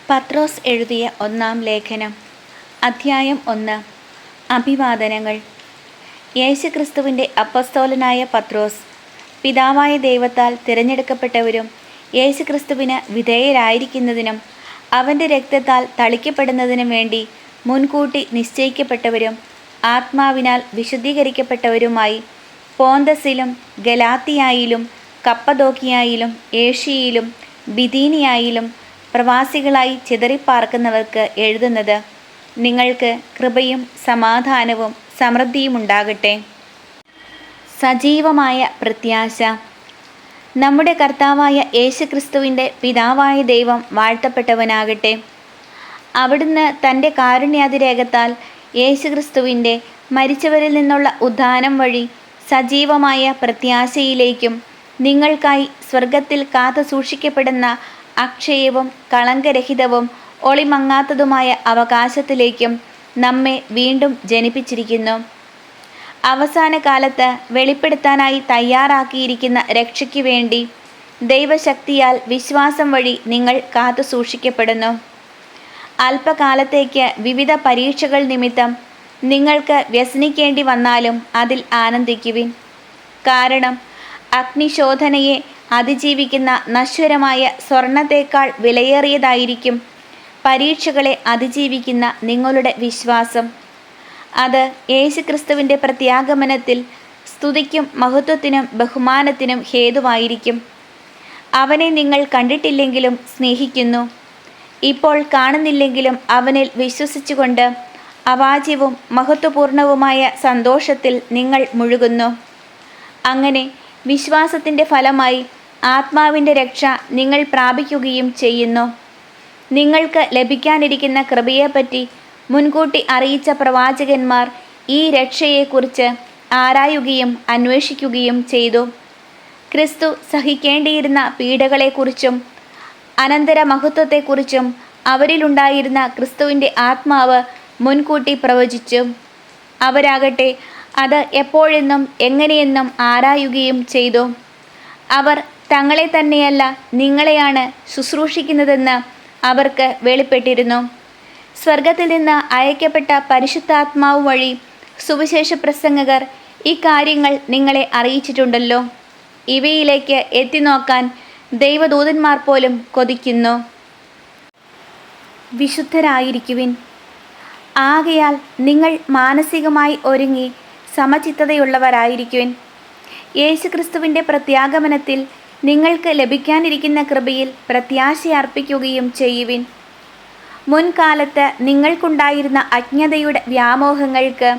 പത്രോസ് എഴുതിയ ഒന്നാം ലേഖനം, അധ്യായം 1. അഭിവാദനങ്ങൾ. യേശുക്രിസ്തുവിൻ്റെ അപ്പസ്തോലനായ പത്രോസ്, പിതാവായ ദൈവത്താൽ തിരഞ്ഞെടുക്കപ്പെട്ടവരും യേശുക്രിസ്തുവിന് വിധേയരായിരിക്കുന്നതിനും അവൻ്റെ രക്തത്താൽ തളിക്കപ്പെടുന്നതിനും വേണ്ടി മുൻകൂട്ടി നിശ്ചയിക്കപ്പെട്ടവരും ആത്മാവിനാൽ വിശുദ്ധീകരിക്കപ്പെട്ടവരുമായി പോന്തസിലും ഗലാത്തിയായിലും കപ്പദോക്കിയായിലും ഏഷ്യയിലും ബിഥീനിയായിലും പ്രവാസികളായി ചിതറിപ്പാർക്കുന്നവർക്ക് എഴുതുന്നത്, നിങ്ങൾക്ക് കൃപയും സമാധാനവും സമൃദ്ധിയുമുണ്ടാകട്ടെ. സജീവമായ പ്രത്യാശ. നമ്മുടെ കർത്താവായ യേശുക്രിസ്തുവിൻ്റെ പിതാവായ ദൈവം വാഴ്ത്തപ്പെട്ടവനാകട്ടെ. അവിടുന്ന് തൻ്റെ കാരുണ്യാതിരേകത്താൽ യേശുക്രിസ്തുവിൻ്റെ മരിച്ചവരിൽ നിന്നുള്ള ഉദ്ധാനം വഴി സജീവമായ പ്രത്യാശയിലേക്കും നിങ്ങൾക്കായി സ്വർഗത്തിൽ കാത്തു സൂക്ഷിക്കപ്പെടുന്ന അക്ഷയവും കളങ്കരഹിതവും ഒളിമങ്ങാത്തതുമായ അവകാശത്തിലേക്കും നമ്മെ വീണ്ടും ജനിപ്പിച്ചിരിക്കുന്നു. അവസാന കാലത്ത് വെളിപ്പെടുത്താനായി തയ്യാറാക്കിയിരിക്കുന്ന രക്ഷയ്ക്ക് വേണ്ടി ദൈവശക്തിയാൽ വിശ്വാസം വഴി നിങ്ങൾ കാത്തു സൂക്ഷിക്കപ്പെടുന്നു. അല്പകാലത്തേക്ക് വിവിധ പരീക്ഷകൾ നിമിത്തം നിങ്ങൾക്ക് വ്യസനിക്കേണ്ടി വന്നാലും അതിൽ ആനന്ദിക്കുവിൻ. കാരണം അഗ്നിശോധനയെ അതിജീവിക്കുന്ന നശ്വരമായ സ്വർണത്തേക്കാൾ വിലയേറിയതായിരിക്കും പരീക്ഷകളെ അതിജീവിക്കുന്ന നിങ്ങളുടെ വിശ്വാസം. അത് യേശുക്രിസ്തുവിൻ്റെ പ്രത്യാഗമനത്തിൽ സ്തുതിക്കും മഹത്വത്തിനും ബഹുമാനത്തിനും ഹേതുവായിരിക്കും. അവനെ നിങ്ങൾ കണ്ടിട്ടില്ലെങ്കിലും സ്നേഹിക്കുന്നു. ഇപ്പോൾ കാണുന്നില്ലെങ്കിലും അവനിൽ വിശ്വസിച്ചുകൊണ്ട് അവാച്യവും മഹത്വപൂർണവുമായ സന്തോഷത്തിൽ നിങ്ങൾ മുഴുകുന്നു. അങ്ങനെ വിശ്വാസത്തിൻ്റെ ഫലമായി ആത്മാവിൻ്റെ രക്ഷ നിങ്ങൾ പ്രാപിക്കുകയും ചെയ്യുന്നു. നിങ്ങൾക്ക് ലഭിക്കാനിരിക്കുന്ന കൃപയെപ്പറ്റി മുൻകൂട്ടി അറിയിച്ച പ്രവാചകന്മാർ ഈ രക്ഷയെക്കുറിച്ച് ആരായുകയും അന്വേഷിക്കുകയും ചെയ്തു. ക്രിസ്തു സഹിക്കേണ്ടിയിരുന്ന പീഡകളെക്കുറിച്ചും അനന്തര മഹത്വത്തെക്കുറിച്ചും അവരിലുണ്ടായിരുന്ന ക്രിസ്തുവിൻ്റെ ആത്മാവ് മുൻകൂട്ടി പ്രവചിച്ചു. അവരാകട്ടെ അത് എപ്പോഴെന്നും എങ്ങനെയെന്നും ആരായുകയും ചെയ്തു. അവർ തങ്ങളെ തന്നെയല്ല നിങ്ങളെയാണ് ശുശ്രൂഷിക്കുന്നതെന്ന് അവർക്ക് വെളിപ്പെട്ടിരുന്നു. സ്വർഗത്തിൽ നിന്ന് അയക്കപ്പെട്ട പരിശുദ്ധാത്മാവ് വഴി സുവിശേഷ പ്രസംഗകർ ഈ കാര്യങ്ങൾ നിങ്ങളെ അറിയിച്ചിട്ടുണ്ടല്ലോ. ഇവയിലേക്ക് എത്തിനോക്കാൻ ദൈവദൂതന്മാർ പോലും കൊതിക്കുന്നു. വിശുദ്ധരായിരിക്കുവിൻ. ആകയാൽ നിങ്ങൾ മാനസികമായി ഒരുങ്ങി സമചിത്തതയുള്ളവരായിരിക്കുവിൻ. യേശുക്രിസ്തുവിൻ്റെ പ്രത്യാഗമനത്തിൽ നിങ്ങൾക്ക് ലഭിക്കാനിരിക്കുന്ന കൃപയിൽ പ്രത്യാശയർപ്പിക്കുകയും ചെയ്യുവിൻ. മുൻകാലത്ത് നിങ്ങൾക്കുണ്ടായിരുന്ന അജ്ഞതയുടെ വ്യാമോഹങ്ങൾക്ക്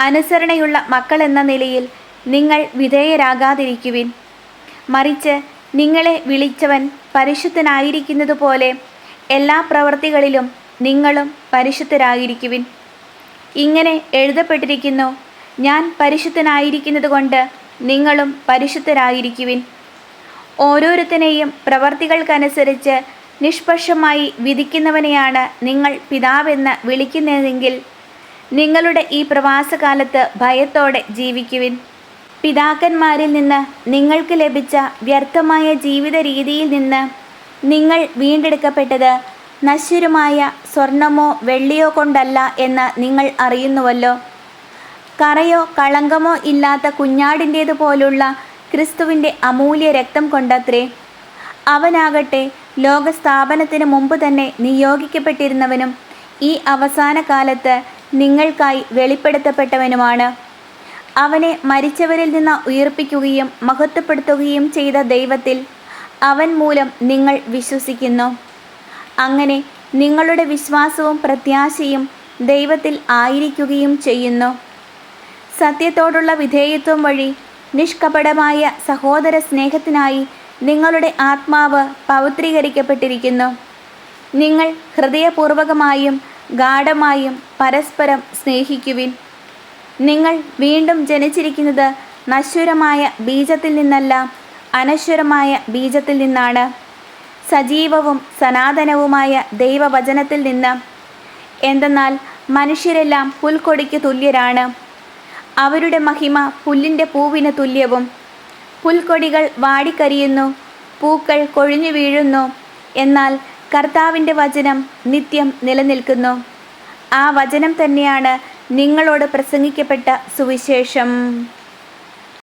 അനുസരണയുള്ള മക്കളെന്ന നിലയിൽ നിങ്ങൾ വിധേയരാകാതിരിക്കുവിൻ. മറിച്ച് നിങ്ങളെ വിളിച്ചവൻ പരിശുദ്ധനായിരിക്കുന്നതുപോലെ എല്ലാ പ്രവൃത്തികളിലും നിങ്ങളും പരിശുദ്ധരായിരിക്കുവിൻ. ഇങ്ങനെ എഴുതപ്പെട്ടിരിക്കുന്നു, ഞാൻ പരിശുദ്ധനായിരിക്കുന്നതുകൊണ്ട് നിങ്ങളും പരിശുദ്ധരായിരിക്കുവിൻ. ഓരോരുത്തനെയും പ്രവർത്തികൾക്കനുസരിച്ച് നിഷ്പക്ഷമായി വിധിക്കുന്നവനെയാണ് നിങ്ങൾ പിതാവെന്ന് വിളിക്കുന്നതെങ്കിൽ നിങ്ങളുടെ ഈ പ്രവാസകാലത്ത് ഭയത്തോടെ ജീവിക്കുവിൻ. പിതാക്കന്മാരിൽ നിന്ന് നിങ്ങൾക്ക് ലഭിച്ച വ്യർത്ഥമായ ജീവിത രീതിയിൽ നിന്ന് നിങ്ങൾ വീണ്ടെടുക്കപ്പെട്ടത് നശ്വരമായ സ്വർണമോ വെള്ളിയോ കൊണ്ടല്ല എന്ന് നിങ്ങൾ അറിയുന്നുവല്ലോ. കറയോ കളങ്കമോ ഇല്ലാത്ത കുഞ്ഞാടിൻ്റേതുപോലുള്ള ക്രിസ്തുവിൻ്റെ അമൂല്യ രക്തം കൊണ്ടത്രേ. അവനാകട്ടെ ലോകസ്ഥാപനത്തിന് മുമ്പ് തന്നെ നിയോഗിക്കപ്പെട്ടിരുന്നവനും ഈ അവസാന കാലത്ത് നിങ്ങൾക്കായി വെളിപ്പെടുത്തപ്പെട്ടവനുമാണ്. അവനെ മരിച്ചവരിൽ നിന്ന് ഉയർപ്പിക്കുകയും മഹത്വപ്പെടുത്തുകയും ചെയ്ത ദൈവത്തിൽ അവൻ മൂലം നിങ്ങൾ വിശ്വസിക്കുന്നു. അങ്ങനെ നിങ്ങളുടെ വിശ്വാസവും പ്രത്യാശയും ദൈവത്തിൽ ആയിരിക്കുകയും ചെയ്യുന്നു. സത്യത്തോടുള്ള വിധേയത്വം വഴി നിഷ്കപടമായ സഹോദര സ്നേഹത്തിനായി നിങ്ങളുടെ ആത്മാവ് പവിത്രീകരിക്കപ്പെട്ടിരിക്കുന്നു. നിങ്ങൾ ഹൃദയപൂർവകമായും ഗാഢമായും പരസ്പരം സ്നേഹിക്കുവിൻ. നിങ്ങൾ വീണ്ടും ജനിച്ചിരിക്കുന്നത് നശ്വരമായ ബീജത്തിൽ നിന്നല്ല, അനശ്വരമായ ബീജത്തിൽ നിന്നാണ്, സജീവവും സനാതനവുമായ ദൈവവചനത്തിൽ നിന്ന്. എന്തെന്നാൽ മനുഷ്യരെല്ലാം പുൽക്കൊടിക്ക് തുല്യരാണ്. അവരുടെ മഹിമ പുല്ലിൻ്റെ പൂവിന് തുല്യവും. പുൽക്കൊടികൾ വാടിക്കരിയുന്നു, പൂക്കൾ കൊഴിഞ്ഞു വീഴുന്നു, എന്നാൽ കർത്താവിൻ്റെ വചനം നിത്യം നിലനിൽക്കുന്നു. ആ വചനം തന്നെയാണ് നിങ്ങളോട് പ്രസംഗിക്കപ്പെട്ട സുവിശേഷം.